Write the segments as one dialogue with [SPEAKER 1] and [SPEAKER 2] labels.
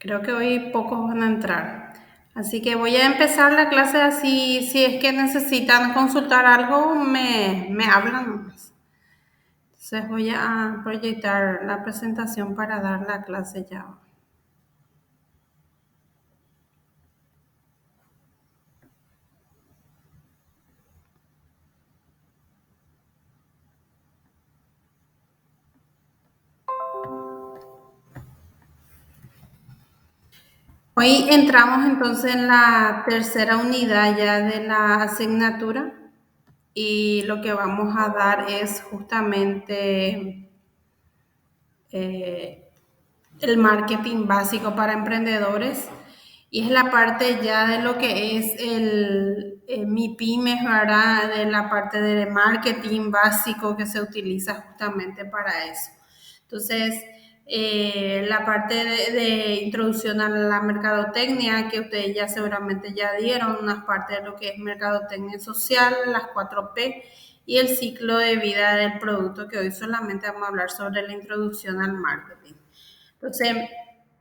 [SPEAKER 1] Creo que hoy pocos van a entrar. Así que voy a empezar la clase así, si es que necesitan consultar algo, me hablan. Entonces voy a proyectar la presentación para dar la clase ya. Hoy entramos entonces en la tercera unidad ya de la asignatura y lo que vamos a dar es justamente el marketing básico para emprendedores y es la parte ya de lo que es mi pymes, ¿verdad? De la parte de marketing básico que se utiliza justamente para eso. Entonces, la parte de introducción a la mercadotecnia, que ustedes ya seguramente ya dieron, unas partes de lo que es mercadotecnia social, las 4P y el ciclo de vida del producto, que hoy solamente vamos a hablar sobre la introducción al marketing. Entonces,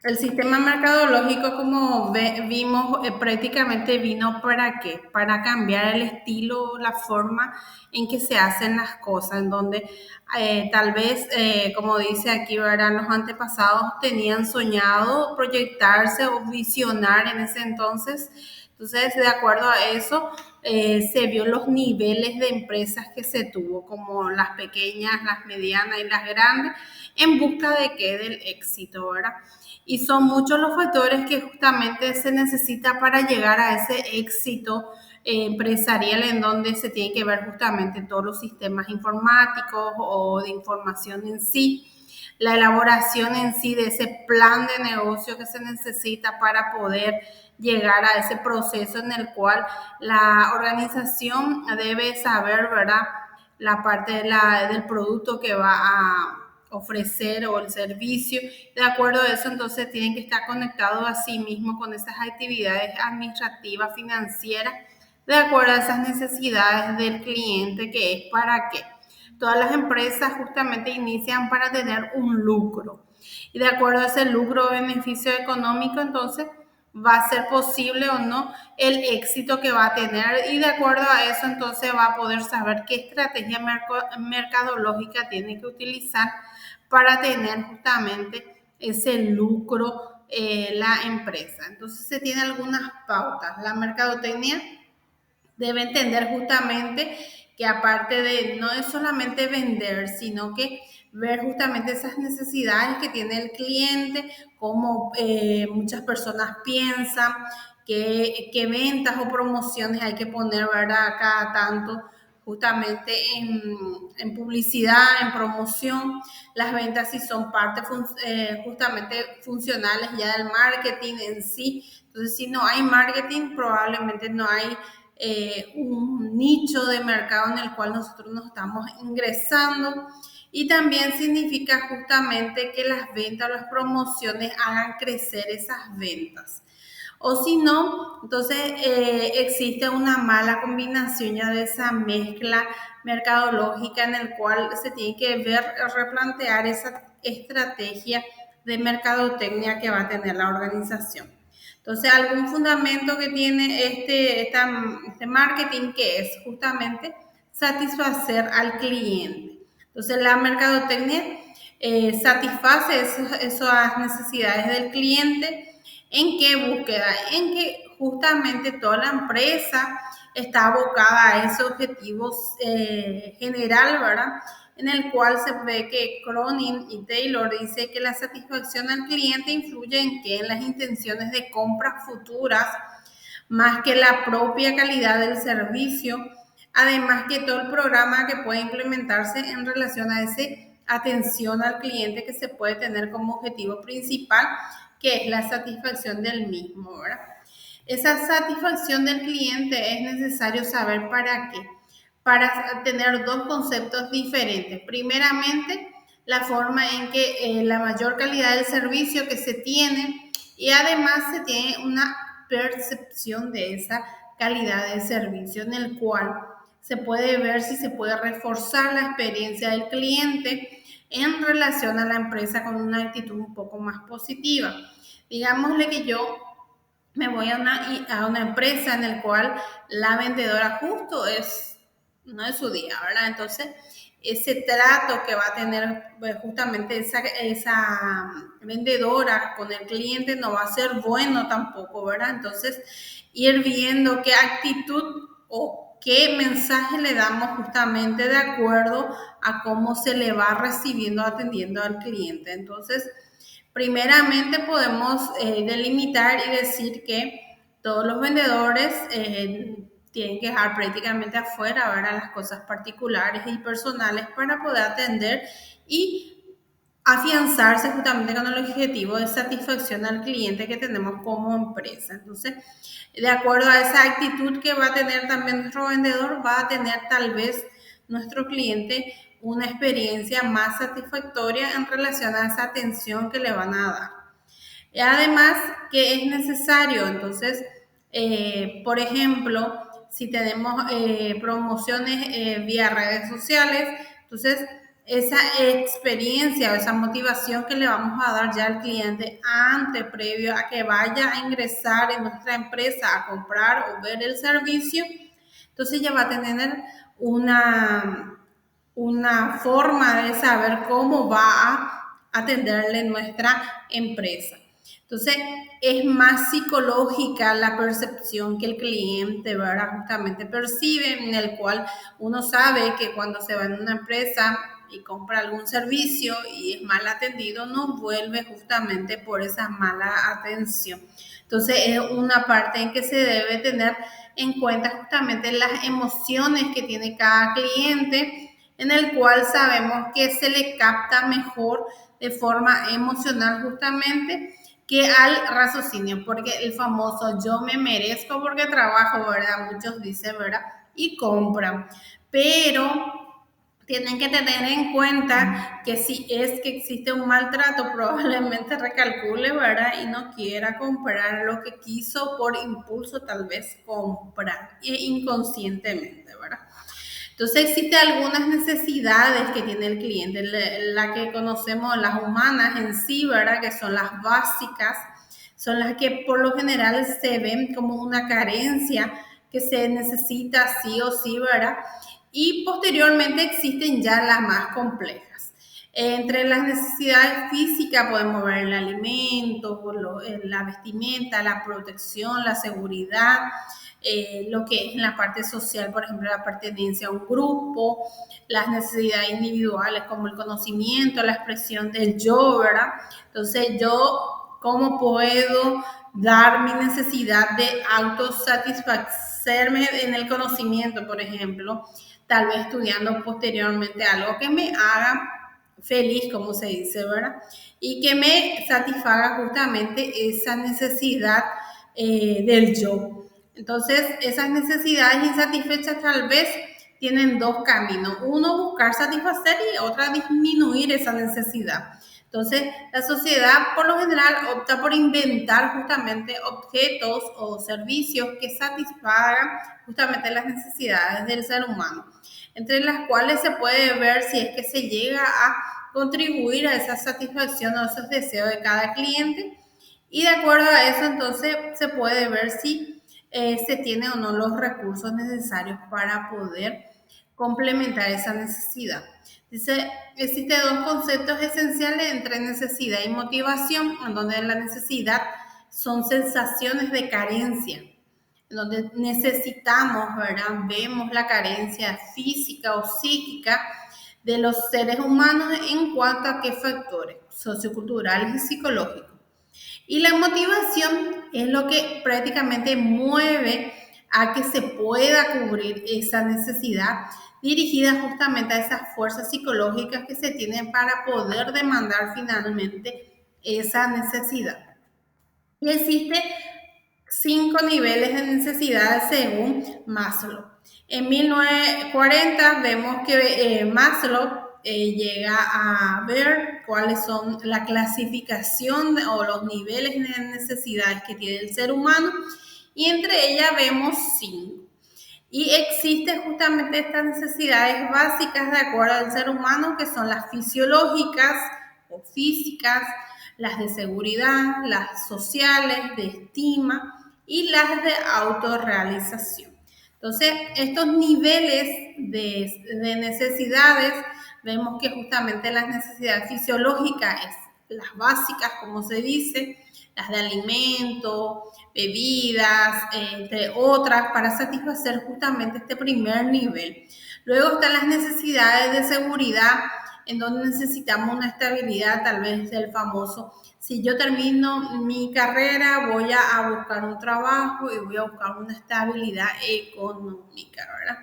[SPEAKER 1] el sistema mercadológico, como vimos, prácticamente vino ¿para qué? Para cambiar el estilo, la forma en que se hacen las cosas, en donde tal vez, como dice aquí, ¿verdad? Los antepasados tenían soñado proyectarse o visionar en ese entonces. Entonces, de acuerdo a eso, se vio los niveles de empresas que se tuvo, como las pequeñas, las medianas y las grandes, en busca de qué, del éxito, ¿verdad? Y son muchos los factores que justamente se necesita para llegar a ese éxito empresarial, en donde se tiene que ver justamente todos los sistemas informáticos o de información en sí, la elaboración en sí de ese plan de negocio que se necesita para poder llegar a ese proceso en el cual la organización debe saber, ¿verdad? La parte del producto que va a ofrecer o el servicio. De acuerdo a eso, entonces tienen que estar conectados a sí mismos con esas actividades administrativas, financieras, de acuerdo a esas necesidades del cliente, que es para qué. Todas las empresas justamente inician para tener un lucro. Y de acuerdo a ese lucro o beneficio económico, entonces va a ser posible o no el éxito que va a tener, y de acuerdo a eso entonces va a poder saber qué estrategia mercadológica tiene que utilizar para tener justamente ese lucro la empresa. Entonces se tiene algunas pautas. La mercadotecnia debe entender justamente que aparte de no es solamente vender, sino que ver justamente esas necesidades que tiene el cliente, cómo muchas personas piensan, qué ventas o promociones hay que poner, ¿verdad? Cada tanto justamente en publicidad, en promoción, las ventas si son parte justamente funcionales ya del marketing en sí. Entonces, si no hay marketing, probablemente no hay un nicho de mercado en el cual nosotros nos estamos ingresando, y también significa justamente que las ventas, las promociones hagan crecer esas ventas. O si no, entonces existe una mala combinación ya de esa mezcla mercadológica en el cual se tiene que ver, replantear esa estrategia de mercadotecnia que va a tener la organización. Entonces, algún fundamento que tiene este marketing, que es justamente satisfacer al cliente. Entonces, la mercadotecnia satisface esas necesidades del cliente. ¿En qué búsqueda? En que justamente toda la empresa está abocada a ese objetivo general, ¿verdad? En el cual se ve que Cronin y Taylor dice que la satisfacción al cliente influye en qué, en las intenciones de compras futuras, más que la propia calidad del servicio. Además que todo el programa que puede implementarse en relación a esa atención al cliente, que se puede tener como objetivo principal, que es la satisfacción del mismo, ¿verdad? Esa satisfacción del cliente es necesario saber para qué. Para tener dos conceptos diferentes. Primeramente, la forma en que la mayor calidad del servicio que se tiene, y además se tiene una percepción de esa calidad de servicio, en el cual se puede ver si se puede reforzar la experiencia del cliente en relación a la empresa con una actitud un poco más positiva. Digámosle que yo me voy a una empresa en la cual la vendedora justo no es su día, ¿verdad? Entonces, ese trato que va a tener justamente esa vendedora con el cliente no va a ser bueno tampoco, ¿verdad? Entonces, ir viendo qué actitud o qué mensaje le damos justamente de acuerdo a cómo se le va recibiendo, atendiendo al cliente. Entonces, primeramente podemos delimitar y decir que todos los vendedores tienen que dejar prácticamente afuera, ¿verdad?, las cosas particulares y personales para poder atender y afianzarse justamente con el objetivo de satisfacción al cliente que tenemos como empresa. Entonces, de acuerdo a esa actitud que va a tener también nuestro vendedor, va a tener tal vez nuestro cliente una experiencia más satisfactoria en relación a esa atención que le van a dar. Y además que es necesario, entonces, por ejemplo, si tenemos promociones vía redes sociales, entonces esa experiencia o esa motivación que le vamos a dar ya al cliente antes, previo a que vaya a ingresar en nuestra empresa a comprar o ver el servicio, entonces ya va a tener una forma de saber cómo va a atenderle nuestra empresa. Entonces, es más psicológica la percepción que el cliente, ¿verdad?, justamente percibe, en el cual uno sabe que cuando se va en una empresa y compra algún servicio y es mal atendido, no vuelve justamente por esa mala atención. Entonces, es una parte en que se debe tener en cuenta justamente las emociones que tiene cada cliente, en el cual sabemos que se le capta mejor de forma emocional justamente que al raciocinio, porque el famoso yo me merezco porque trabajo, ¿verdad? Muchos dicen, ¿verdad? Y compran. Pero tienen que tener en cuenta que si es que existe un maltrato, probablemente recalcule, ¿verdad? Y no quiera comprar lo que quiso por impulso, tal vez comprar inconscientemente, ¿verdad? Entonces existen algunas necesidades que tiene el cliente, la que conocemos las humanas en sí, ¿verdad?, que son las básicas, son las que por lo general se ven como una carencia que se necesita sí o sí, ¿verdad? Y posteriormente existen ya las más complejas. Entre las necesidades físicas podemos ver el alimento, la vestimenta, la protección, la seguridad, lo que es en la parte social, por ejemplo, la pertenencia a un grupo, las necesidades individuales como el conocimiento, la expresión del yo, ¿verdad? Entonces, yo, ¿cómo puedo dar mi necesidad de autosatisfacerme en el conocimiento, por ejemplo? Tal vez estudiando posteriormente algo que me haga feliz, como se dice, ¿verdad? Y que me satisfaga justamente esa necesidad del yo. Entonces, esas necesidades insatisfechas tal vez tienen dos caminos. Uno, buscar satisfacer y otra, disminuir esa necesidad. Entonces, la sociedad por lo general opta por inventar justamente objetos o servicios que satisfagan justamente las necesidades del ser humano, entre las cuales se puede ver si es que se llega a contribuir a esa satisfacción o esos deseos de cada cliente. Y de acuerdo a eso, entonces, se puede ver si se tienen o no los recursos necesarios para poder complementar esa necesidad. Dice, existen dos conceptos esenciales entre necesidad y motivación, en donde la necesidad son sensaciones de carencia, en donde necesitamos, ¿verdad? Vemos la carencia física o psíquica de los seres humanos en cuanto a qué factores socioculturales y psicológicos. Y la motivación es lo que prácticamente mueve a que se pueda cubrir esa necesidad dirigida justamente a esas fuerzas psicológicas que se tienen para poder demandar finalmente esa necesidad. Y existe 5 niveles de necesidades según Maslow. En 1940 vemos que Maslow llega a ver cuáles son la clasificación o los niveles de necesidades que tiene el ser humano, y entre ellas vemos 5. Y existen justamente estas necesidades básicas de acuerdo al ser humano, que son las fisiológicas o físicas, las de seguridad, las sociales, de estima y las de autorrealización. Entonces, estos niveles de necesidades, vemos que justamente las necesidades fisiológicas es las básicas, como se dice, las de alimento, bebidas, entre otras, para satisfacer justamente este primer nivel. Luego están las necesidades de seguridad, en donde necesitamos una estabilidad, tal vez del famoso, si yo termino mi carrera, voy a buscar un trabajo y voy a buscar una estabilidad económica, ¿verdad?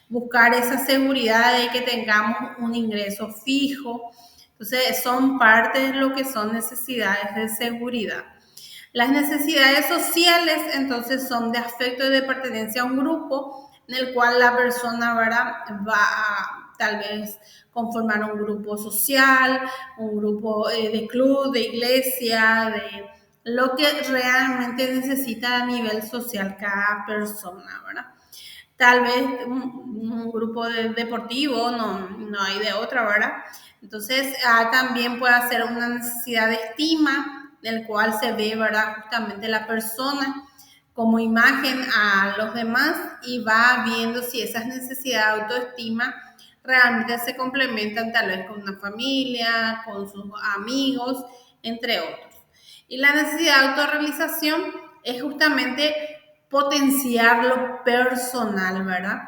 [SPEAKER 1] Buscar esa seguridad de que tengamos un ingreso fijo. Entonces, son parte de lo que son necesidades de seguridad. Las necesidades sociales, entonces, son de afecto y de pertenencia a un grupo en el cual la persona, ¿verdad?, va a tal vez conformar un grupo social, un grupo de club, de iglesia, de lo que realmente necesita a nivel social cada persona, ¿verdad? Tal vez un grupo deportivo, no hay de otra, ¿verdad? Entonces, también puede ser una necesidad de estima, del cual se ve, ¿verdad?, justamente la persona como imagen a los demás y va viendo si esas necesidades de autoestima realmente se complementan tal vez con una familia, con sus amigos, entre otros. Y la necesidad de autorrealización es justamente potenciar lo personal, ¿verdad?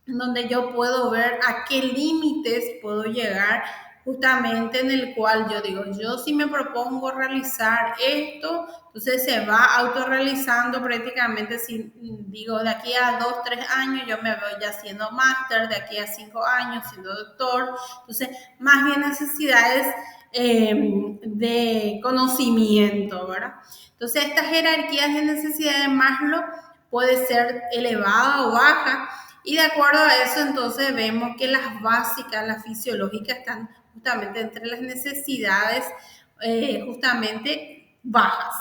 [SPEAKER 1] Donde yo puedo ver a qué límites puedo llegar, justamente en el cual yo digo, yo si me propongo realizar esto, entonces se va autorrealizando prácticamente. Si digo, de aquí a 2, 3 años yo me voy ya siendo máster, de aquí a 5 años siendo doctor, entonces más bien necesidades de conocimiento, ¿verdad? Entonces estas jerarquías de necesidad de Maslow puede ser elevada o baja, y de acuerdo a eso entonces vemos que las básicas, las fisiológicas, están justamente entre las necesidades justamente bajas.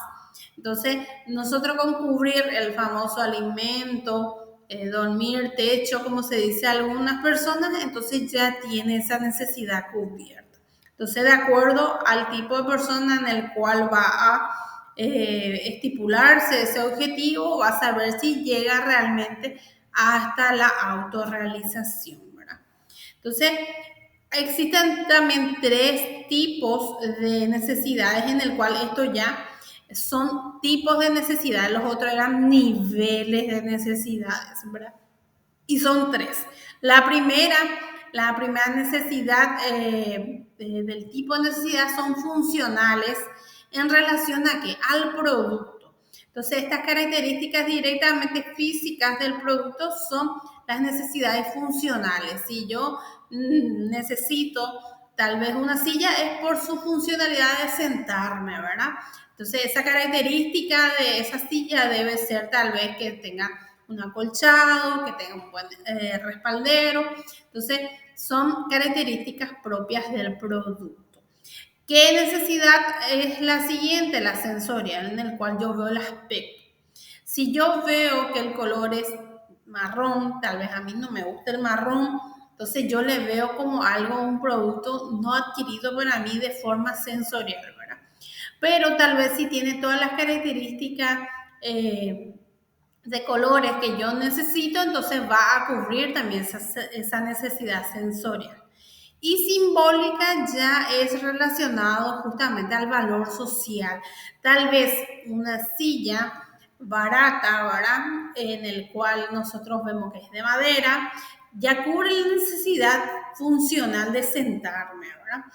[SPEAKER 1] Entonces nosotros con cubrir el famoso alimento, dormir, techo, como se dice a algunas personas, entonces ya tiene esa necesidad cubierta. Entonces, de acuerdo al tipo de persona en el cual va a estipularse ese objetivo, va a saber si llega realmente hasta la autorrealización, ¿verdad? Entonces, existen también 3 tipos de necesidades en el cual esto ya son tipos de necesidades, los otros eran niveles de necesidades, ¿verdad? Y son 3. La primera, la primera necesidad del tipo de necesidad son funcionales en relación a ¿qué? Al producto. Entonces, estas características directamente físicas del producto son las necesidades funcionales. Si yo necesito tal vez una silla, es por su funcionalidad de sentarme, ¿verdad? Entonces, esa característica de esa silla debe ser tal vez que tenga un acolchado, que tenga un buen respaldero. Entonces, son características propias del producto. ¿Qué necesidad es la siguiente? La sensorial, en el cual yo veo el aspecto. Si yo veo que el color es marrón, tal vez a mí no me gusta el marrón, entonces yo le veo como algo, un producto no adquirido para mí de forma sensorial, ¿verdad? Pero tal vez si tiene todas las características de colores que yo necesito, entonces va a cubrir también esa necesidad sensorial. Y simbólica ya es relacionado justamente al valor social. Tal vez una silla barata, ¿verdad?, en el cual nosotros vemos que es de madera, ya cubre la necesidad funcional de sentarme, ¿verdad?,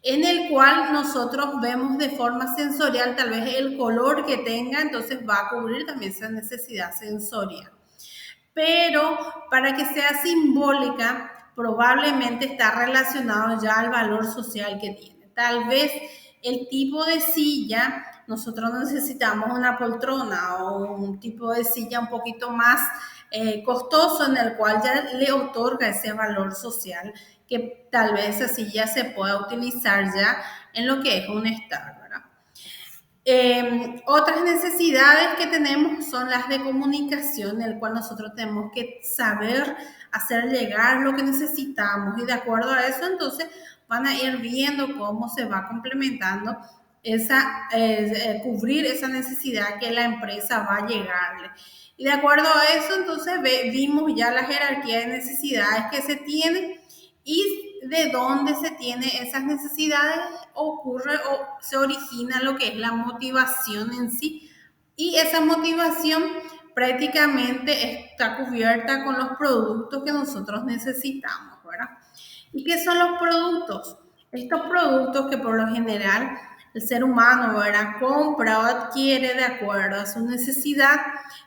[SPEAKER 1] en el cual nosotros vemos de forma sensorial tal vez el color que tenga, entonces va a cubrir también esa necesidad sensorial. Pero para que sea simbólica, probablemente está relacionado ya al valor social que tiene. Tal vez el tipo de silla, nosotros necesitamos una poltrona o un tipo de silla un poquito más costoso, en el cual ya le otorga ese valor social, que tal vez esa silla se pueda utilizar ya en lo que es un estar, ¿verdad? Otras necesidades que tenemos son las de comunicación, en el cual nosotros tenemos que saber hacer llegar lo que necesitamos, y de acuerdo a eso entonces van a ir viendo cómo se va complementando cubrir esa necesidad que la empresa va a llegarle. Y de acuerdo a eso, entonces vimos ya la jerarquía de necesidades que se tiene y de dónde se tiene esas necesidades ocurre o se origina lo que es la motivación en sí. Y esa motivación prácticamente está cubierta con los productos que nosotros necesitamos, ¿verdad? ¿Y qué son los productos? Estos productos que por lo general el ser humano, ¿verdad?, compra o adquiere de acuerdo a su necesidad,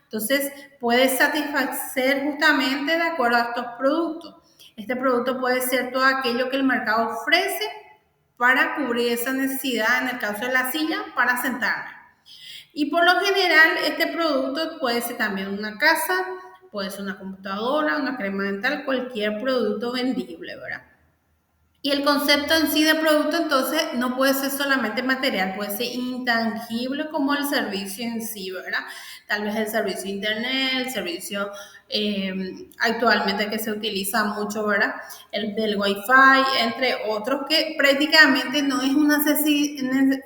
[SPEAKER 1] entonces puede satisfacer justamente de acuerdo a estos productos. Este producto puede ser todo aquello que el mercado ofrece para cubrir esa necesidad, en el caso de la silla, para sentarme. Y por lo general, este producto puede ser también una casa, puede ser una computadora, una crema dental, cualquier producto vendible, ¿verdad? Y el concepto en sí de producto entonces no puede ser solamente material, puede ser intangible como el servicio en sí, ¿verdad? Tal vez el servicio de internet, el servicio actualmente que se utiliza mucho, ¿verdad? El del Wi-Fi, entre otros, que prácticamente no es una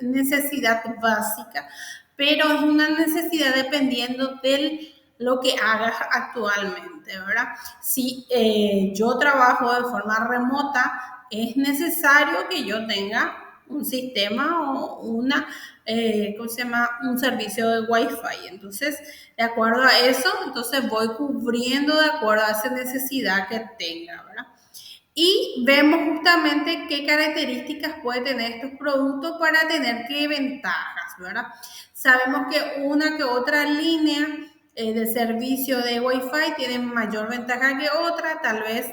[SPEAKER 1] necesidad básica, pero es una necesidad dependiendo de lo que hagas actualmente, ¿verdad? Si yo trabajo de forma remota, es necesario que yo tenga un sistema o ¿cómo se llama? Un servicio de Wi-Fi. Entonces, de acuerdo a eso, entonces voy cubriendo de acuerdo a esa necesidad que tenga, ¿verdad? Y vemos justamente qué características puede tener estos productos para tener qué ventajas, ¿verdad? Sabemos que una que otra línea de servicio de Wi-Fi tiene mayor ventaja que otra, tal vez,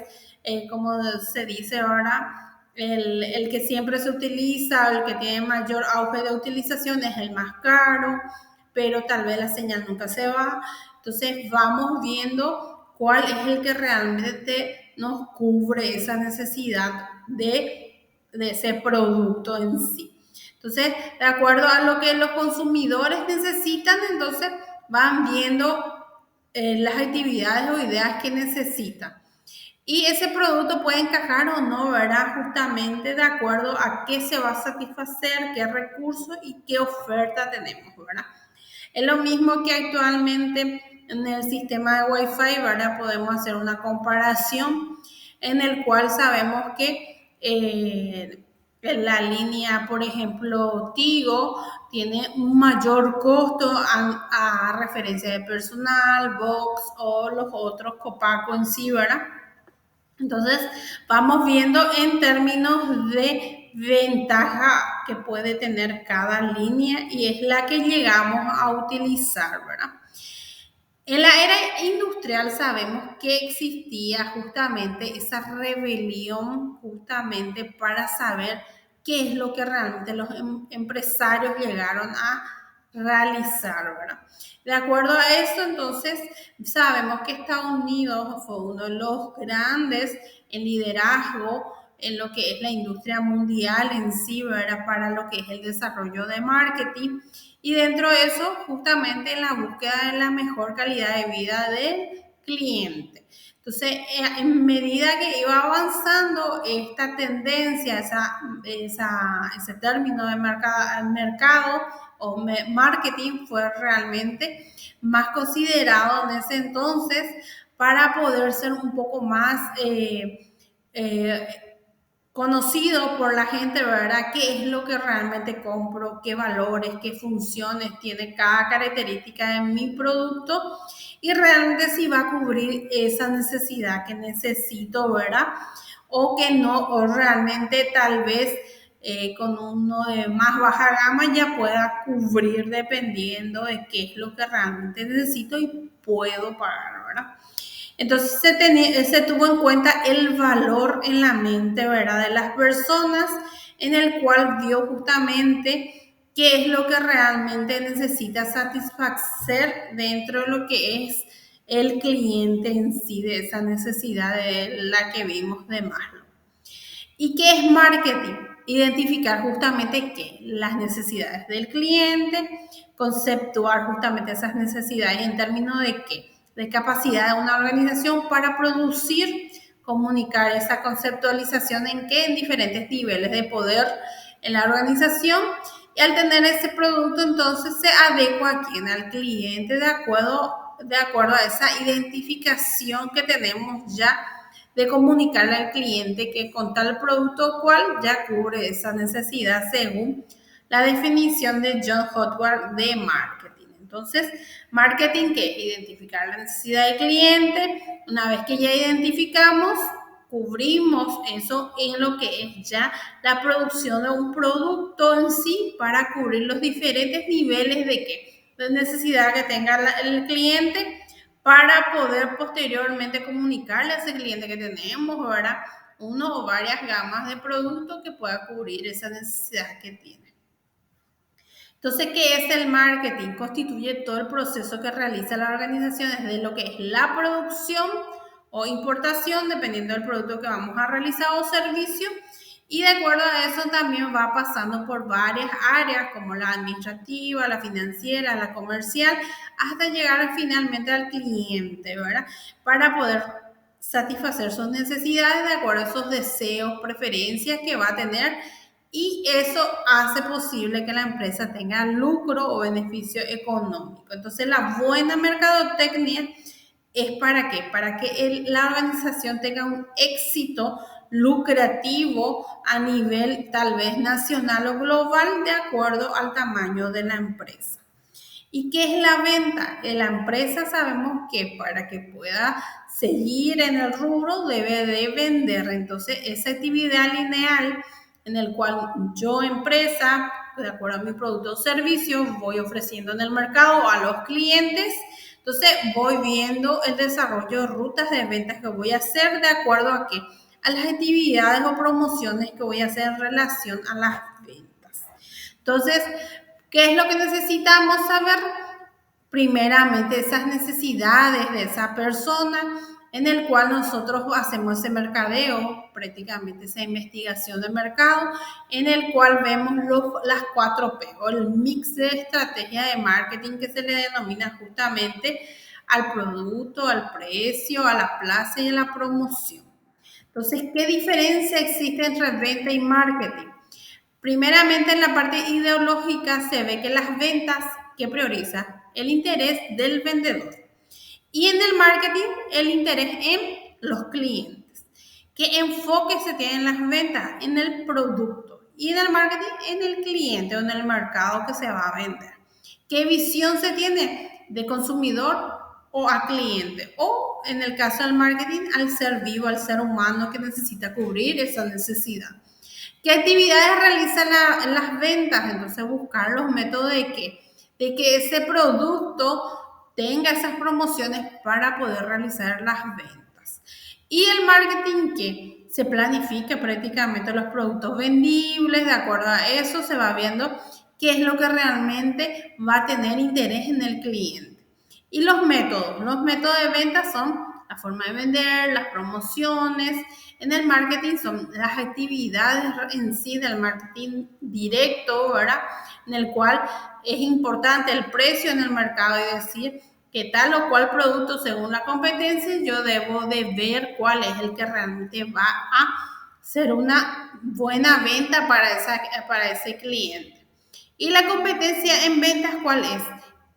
[SPEAKER 1] como se dice ahora, el que siempre se utiliza, el que tiene mayor auge de utilización es el más caro, pero tal vez la señal nunca se va. Entonces vamos viendo cuál es el que realmente nos cubre esa necesidad de ese producto en sí. Entonces, de acuerdo a lo que los consumidores necesitan, entonces van viendo las actividades o ideas que necesitan. Y ese producto puede encajar o no, ¿verdad? Justamente de acuerdo a qué se va a satisfacer, qué recursos y qué oferta tenemos, ¿verdad? Es lo mismo que actualmente en el sistema de Wi-Fi, ¿verdad? Podemos hacer una comparación en el cual sabemos que la línea, por ejemplo, Tigo, tiene un mayor costo a referencia de personal, Vox o los otros Copaco en sí, ¿verdad? Entonces, vamos viendo en términos de ventaja que puede tener cada línea y es la que llegamos a utilizar, ¿verdad? En la era industrial sabemos que existía justamente esa rebelión justamente para saber qué es lo que realmente los empresarios llegaron a realizar, ¿verdad? De acuerdo a eso, entonces, sabemos que Estados Unidos fue uno de los grandes en liderazgo en lo que es la industria mundial en sí, ¿verdad? Para lo que es el desarrollo de marketing. Y dentro de eso, justamente en la búsqueda de la mejor calidad de vida del cliente. Entonces, en medida que iba avanzando esta tendencia, ese término de mercado o marketing fue realmente más considerado en ese entonces para poder ser un poco más eh, conocido por la gente, ¿verdad? ¿Qué es lo que realmente compro? ¿Qué valores, qué funciones tiene cada característica de mi producto? Y realmente si va a cubrir esa necesidad que necesito, ¿verdad? O que no, o realmente tal vez con uno de más baja gama ya pueda cubrir dependiendo de qué es lo que realmente necesito y puedo pagar, ¿verdad? Entonces se tuvo en cuenta el valor en la mente, ¿verdad?, de las personas, en el cual vio justamente qué es lo que realmente necesita satisfacer dentro de lo que es el cliente en sí, de esa necesidad de la que vimos de Maslow. ¿Y qué es marketing? Identificar justamente qué, las necesidades del cliente, conceptuar justamente esas necesidades en términos de qué, de capacidad de una organización para producir, comunicar esa conceptualización en qué, en diferentes niveles de poder en la organización Y al tener ese producto, entonces se adecua a quién, al cliente, de acuerdo a esa identificación que tenemos ya de comunicarle al cliente que con tal producto cual ya cubre esa necesidad según la definición de John Hotward de marketing. Entonces, marketing, que es identificar la necesidad del cliente. Una vez que ya identificamos, cubrimos eso en lo que es ya la producción de un producto en sí para cubrir los diferentes niveles de necesidad que tenga el cliente para poder posteriormente comunicarle a ese cliente que tenemos, ¿verdad? Uno o varias gamas de productos que pueda cubrir esa necesidad que tiene. Entonces, ¿qué es el marketing? Constituye todo el proceso que realiza la organización desde lo que es la producción o importación, dependiendo del producto que vamos a realizar o servicio. Y de acuerdo a eso también va pasando por varias áreas como la administrativa, la financiera, la comercial, hasta llegar finalmente al cliente, ¿verdad? Para poder satisfacer sus necesidades de acuerdo a esos deseos, preferencias que va a tener, y eso hace posible que la empresa tenga lucro o beneficio económico. Entonces, la buena mercadotecnia es ¿para qué? Para que la organización tenga un éxito lucrativo a nivel tal vez nacional o global de acuerdo al tamaño de la empresa. ¿Y qué es la venta? En la empresa sabemos que para que pueda seguir en el rubro debe de vender. Entonces, esa actividad lineal en el cual yo, empresa, de acuerdo a mi producto o servicio, voy ofreciendo en el mercado a los clientes. Entonces, voy viendo el desarrollo de rutas de ventas que voy a hacer de acuerdo a qué, a las actividades o promociones que voy a hacer en relación a las ventas. Entonces, ¿qué es lo que necesitamos saber? Primeramente, esas necesidades de esa persona en el cual nosotros hacemos ese mercadeo, prácticamente esa investigación de mercado, en el cual vemos las 4P o el mix de estrategia de marketing que se le denomina justamente al producto, al precio, a la plaza y a la promoción. Entonces, ¿qué diferencia existe entre venta y marketing? Primeramente, en la parte ideológica se ve que las ventas que prioriza el interés del vendedor y en el marketing el interés en los clientes. ¿Qué enfoque se tiene en las ventas? En el producto y en el marketing en el cliente o en el mercado que se va a vender. ¿Qué visión se tiene de consumidor o a cliente? O en el caso del marketing al ser vivo, al ser humano que necesita cubrir esa necesidad. ¿Qué actividades realizan las ventas? Entonces, buscar los métodos de que ese producto tenga esas promociones para poder realizar las ventas. Y el marketing, que se planifica prácticamente los productos vendibles, de acuerdo a eso se va viendo qué es lo que realmente va a tener interés en el cliente. Y los métodos de venta son la forma de vender, las promociones. En el marketing son las actividades en sí del marketing directo, ¿verdad? En el cual es importante el precio en el mercado y decir que tal o cual producto según la competencia yo debo de ver cuál es el que realmente va a ser una buena venta para ese cliente. Y la competencia en ventas, ¿cuál es?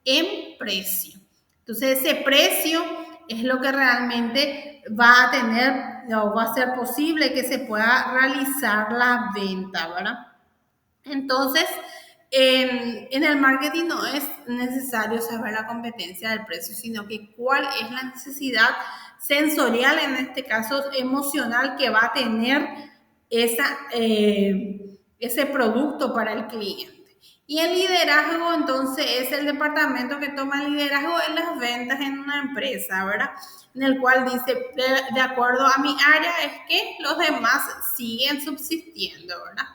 [SPEAKER 1] En precio. Entonces, ese precio es lo que realmente va a tener o va a ser posible que se pueda realizar la venta, ¿verdad? Entonces, en el marketing no es necesario saber la competencia del precio, sino que cuál es la necesidad sensorial, en este caso emocional, que va a tener ese producto para el cliente. Y el liderazgo, entonces, es el departamento que toma el liderazgo en las ventas en una empresa, ¿verdad? En el cual dice, de acuerdo a mi área, es que los demás siguen subsistiendo, ¿verdad?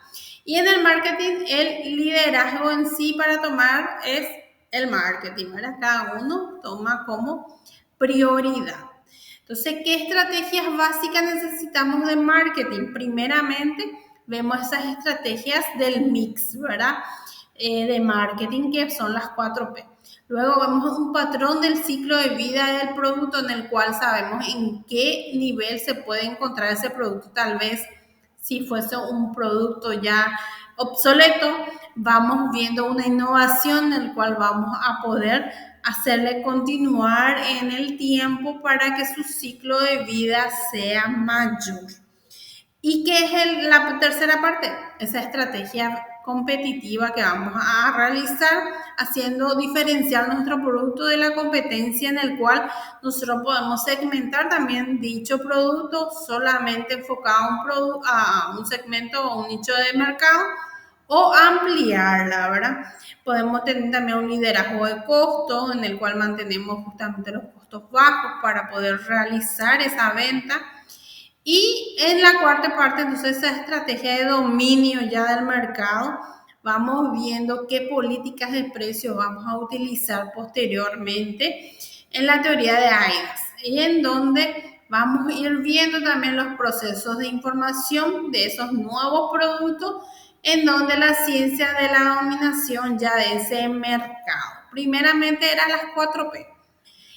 [SPEAKER 1] Y en el marketing, el liderazgo en sí para tomar es el marketing, ¿verdad? Cada uno toma como prioridad. Entonces, ¿qué estrategias básicas necesitamos de marketing? Primeramente, vemos esas estrategias del mix, ¿verdad? De marketing, que son las 4P. Luego vemos un patrón del ciclo de vida del producto en el cual sabemos en qué nivel se puede encontrar ese producto, tal vez si fuese un producto ya obsoleto, vamos viendo una innovación en la cual vamos a poder hacerle continuar en el tiempo para que su ciclo de vida sea mayor. ¿Y qué es la tercera parte? Esa estrategia competitiva que vamos a realizar haciendo diferenciar nuestro producto de la competencia, en el cual nosotros podemos segmentar también dicho producto solamente enfocado a un segmento o un nicho de mercado, o ampliarla, ¿verdad? Podemos tener también un liderazgo de costos en el cual mantenemos justamente los costos bajos para poder realizar esa venta. Y en la cuarta parte, entonces, esa estrategia de dominio ya del mercado, vamos viendo qué políticas de precio vamos a utilizar posteriormente en la teoría de AIDAS, y en donde vamos a ir viendo también los procesos de información de esos nuevos productos, en donde la ciencia de la dominación ya de ese mercado. Primeramente eran las 4P.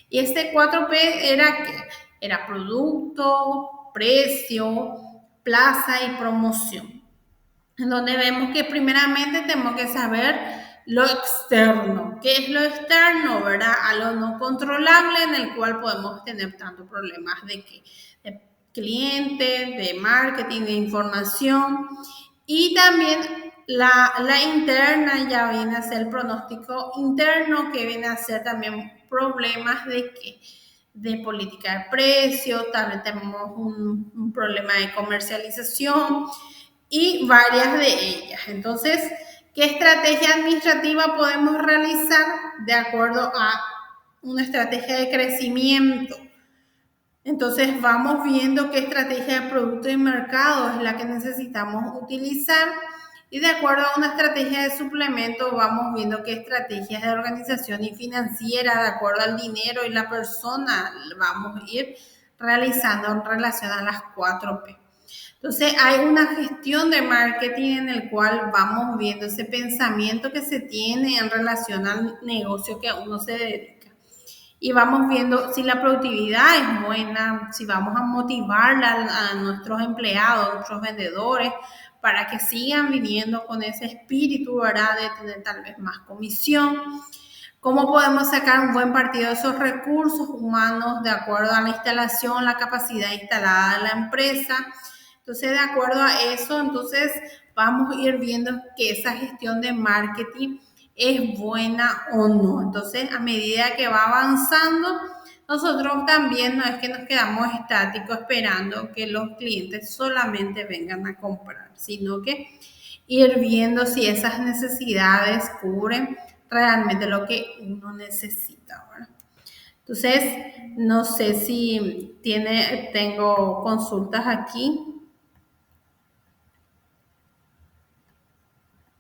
[SPEAKER 1] Y este 4P era ¿qué? Era producto, precio, plaza y promoción. En donde vemos que primeramente tenemos que saber lo externo. ¿Qué es lo externo? ¿Verdad? A lo no controlable, en el cual podemos tener tantos problemas de clientes, de marketing, de información. Y también la interna ya viene a ser el pronóstico interno, que viene a ser también problemas de política de precios, también tenemos un problema de comercialización y varias de ellas. Entonces, ¿qué estrategia administrativa podemos realizar de acuerdo a una estrategia de crecimiento? Entonces vamos viendo qué estrategia de producto y mercado es la que necesitamos utilizar, y de acuerdo a una estrategia de suplemento vamos viendo qué estrategias de organización y financiera de acuerdo al dinero y la persona vamos a ir realizando en relación a las 4P. Entonces hay una gestión de marketing en el cual vamos viendo ese pensamiento que se tiene en relación al negocio que uno se dedica. Y vamos viendo si la productividad es buena, si vamos a motivar a nuestros empleados, a nuestros vendedores, para que sigan viniendo con ese espíritu, ¿verdad? De tener tal vez más comisión. ¿Cómo podemos sacar un buen partido de esos recursos humanos de acuerdo a la instalación, la capacidad instalada de la empresa? Entonces, de acuerdo a eso, entonces vamos a ir viendo que esa gestión de marketing es buena o no. Entonces, a medida que va avanzando, nosotros también no es que nos quedamos estáticos esperando que los clientes solamente vengan a comprar, sino que ir viendo si esas necesidades cubren realmente lo que uno necesita, ¿verdad? Entonces, no sé si tengo consultas aquí.